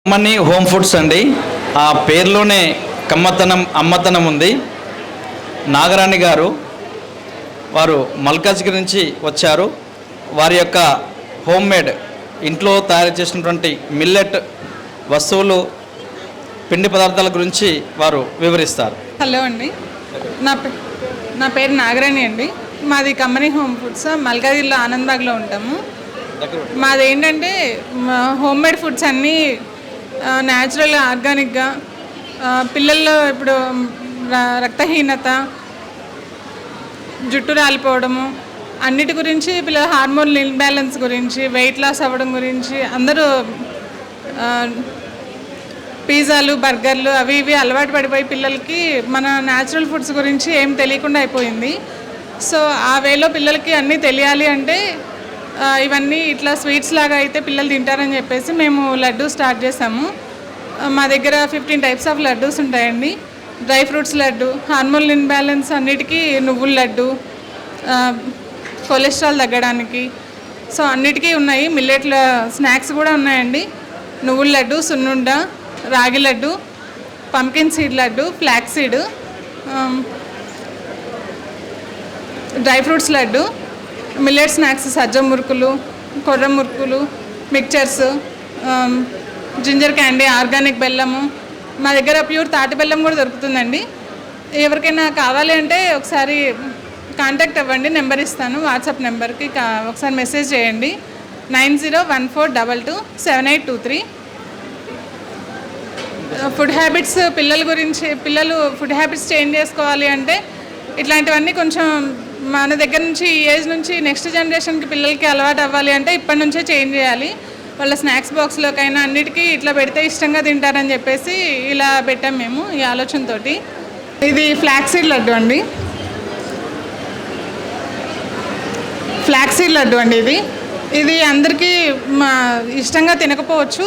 కమ్మని home foods అండి. ఆ పేరులోనే కమ్మతనం అమ్మతనం ఉంది. నాగరాణి గారు వారు మల్కాజ్గిరి నుంచి వచ్చారు. వారి యొక్క హోమ్ మేడ్ ఇంట్లో తయారు చేసినటువంటి మిల్లెట్ వస్తువులు పిండి పదార్థాల గురించి వారు వివరిస్తారు. హలో అండి, నా పేరు నాగరాణి అండి. మాది కమ్మని హోమ్ ఫుడ్స్, మల్కాజ్గిరిలో ఆనందబాగ్లో ఉంటాము. మాది ఏంటంటే హోమ్ మేడ్ ఫుడ్స్ అన్నీ న్యాచురల్గా ఆర్గానిక్గా, పిల్లల్లో ఇప్పుడు రక్తహీనత, జుట్టు రాలిపోవడము, అన్నిటి గురించి, పిల్లల హార్మోన్ ఇన్బ్యాలెన్స్ గురించి, వెయిట్ లాస్ అవ్వడం గురించి, అందరూ పిజ్జాలు బర్గర్లు అవి ఇవి అలవాటు పడిపోయి పిల్లలకి మన న్యాచురల్ ఫుడ్స్ గురించి ఏం తెలియకుండా అయిపోయింది. సో ఆ వేలో పిల్లలకి అన్నీ తెలియాలి అంటే ఇవన్నీ ఇట్లా స్వీట్స్ లాగా అయితే పిల్లలు తింటారని చెప్పేసి మేము లడ్డు స్టార్ట్ చేసాము. మా దగ్గర 15 టైప్స్ ఆఫ్ లడ్డూస్ ఉంటాయండి. Dry fruits laddu, hormone imbalance అన్నిటికీ నువ్వుల లడ్డు, కొలెస్ట్రాల్ తగ్గడానికి, సో అన్నిటికీ ఉన్నాయి. మిల్లెట్ల స్నాక్స్ కూడా ఉన్నాయండి. నువ్వుల లడ్డు, సున్నుండ, రాగి laddu, pumpkin seed laddu, flax seed, dry fruits laddu, millet snacks, సజ్జ మురుకులు, కొర్ర మురుకులు, మిక్చర్స్, జింజర్ క్యాండీ, ఆర్గానిక్ బెల్లము. మా దగ్గర ప్యూర్ తాటి బెల్లం కూడా దొరుకుతుందండి. ఎవరికైనా కావాలి అంటే ఒకసారి కాంటాక్ట్ అవ్వండి, నెంబర్ ఇస్తాను, వాట్సాప్ నెంబర్కి ఒకసారి మెసేజ్ చేయండి. 9014227823. ఫుడ్ హ్యాబిట్స్ పిల్లల గురించి, పిల్లలు ఫుడ్ హ్యాబిట్స్ చేంజ్ చేసుకోవాలి అంటే ఇట్లాంటివన్నీ కొంచెం మన దగ్గర నుంచి, ఈ ఏజ్ నుంచి నెక్స్ట్ జనరేషన్కి పిల్లలకి అలవాటు అవ్వాలి అంటే ఇప్పటి నుంచే చేంజ్ చేయాలి. వాళ్ళ స్నాక్స్ బాక్స్లోకైనా అన్నిటికీ ఇట్లా పెడితే ఇష్టంగా తింటారని చెప్పేసి ఇలా పెట్టాం మేము ఈ ఆలోచనతో. ఇది ఫ్లాక్సీడ్ లడ్డు అండి. ఫ్లాక్సీడ్ లడ్డు అండి. ఇది అందరికీ ఇష్టంగా తినకపోవచ్చు.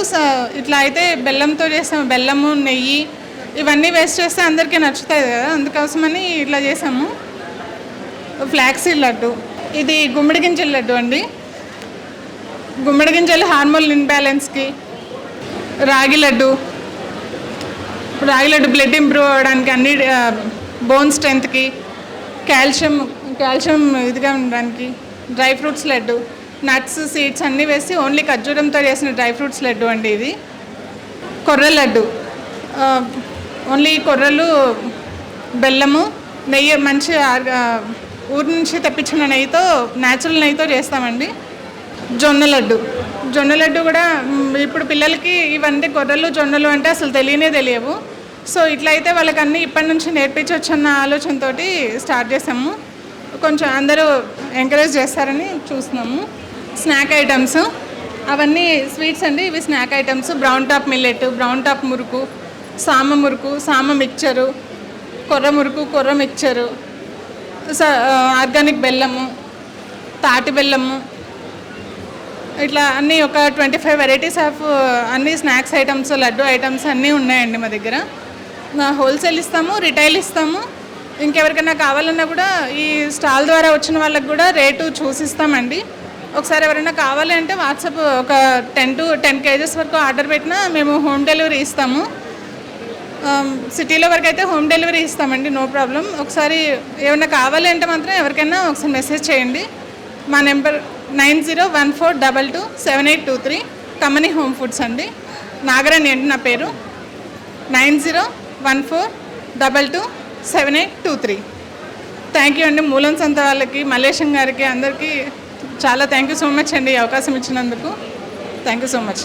ఇట్లా అయితే బెల్లంతో చేస్తాము. బెల్లము, నెయ్యి ఇవన్నీ వేస్ట్ చేస్తే అందరికీ నచ్చుతాయి కదా, అందుకోసమని ఇట్లా చేసాము. ఫ్లాక్సీడ్ లడ్డు. ఇది గుమ్మడి గింజల లడ్డు అండి. గుమ్మడి గింజలు హార్మోన్ ఇన్బ్యాలెన్స్కి. రాగి లడ్డు. రాగి లడ్డు బ్లడ్ ఇంప్రూవ్ అవ్వడానికి, అన్ని బోన్ స్ట్రెంత్కి, కాల్షియం ఇదిగా ఉండడానికి. Dry fruits laddu, nuts, seeds అన్నీ వేసి ఓన్లీ ఖర్జూరంతో చేసిన డ్రై ఫ్రూట్స్ లడ్డు అండి. ఇది కొర్ర లడ్డు. ఓన్లీ కొర్రలు, బెల్లము, నెయ్యి, మంచి ఊరి నుంచి తెప్పించిన నెయ్యితో, న్యాచురల్ నెయ్యితో చేస్తామండి. జొన్న లడ్డు. జొన్న లడ్డు కూడా ఇప్పుడు పిల్లలకి ఇవన్నీ కొర్రలు, జొన్నలు అంటే అసలు తెలియవు. సో ఇట్లా అయితే వాళ్ళకి అన్నీ ఇప్పటి నుంచి నేర్పించవచ్చు అన్న ఆలోచనతో స్టార్ట్ చేసాము. కొంచెం అందరూ ఎంకరేజ్ చేస్తారని చూస్తున్నాము. స్నాక్ ఐటమ్స్ అవన్నీ స్వీట్స్ అండి. ఇవి snack items. Brown top millet, brown top murukku, సామ మిక్చరు, కొర్ర మురుకు, కొర్ర మిక్చరు, ఆర్గానిక్ బెల్లము, తాటి బెల్లము, ఇట్లా అన్నీ ఒక 25 వెరైటీస్ ఆఫ్ అన్ని స్నాక్స్ ఐటమ్స్, లడ్డు ఐటమ్స్ అన్నీ ఉన్నాయండి మా దగ్గర. హోల్సేల్ ఇస్తాము, రిటైల్ ఇస్తాము. ఇంకెవరికైనా కావాలన్నా కూడా ఈ స్టాల్ ద్వారా వచ్చిన వాళ్ళకి కూడా రేటు చూసిస్తామండి. ఒకసారి ఎవరైనా కావాలి అంటే వాట్సాప్ ఒక 10 kgs వరకు ఆర్డర్ పెట్టినా మేము హోమ్ డెలివరీ ఇస్తాము. సిటీలో వరకు అయితే హోమ్ డెలివరీ ఇస్తామండి, నో ప్రాబ్లం. ఒకసారి ఏమైనా కావాలి అంటే మాత్రం ఎవరికైనా ఒకసారి మెసేజ్ చేయండి. మా నెంబర్ 9014227823. కమ్మని హోమ్ ఫుడ్స్ అండి. నాగరాణి అండి నా పేరు. 9014227823. థ్యాంక్ యూ అండి. మూలం సంత వాళ్ళకి, మల్లేశం గారికి, అందరికీ చాలా థ్యాంక్ యూ సో మచ్ అండి ఈ అవకాశం ఇచ్చినందుకు. Thank you so much.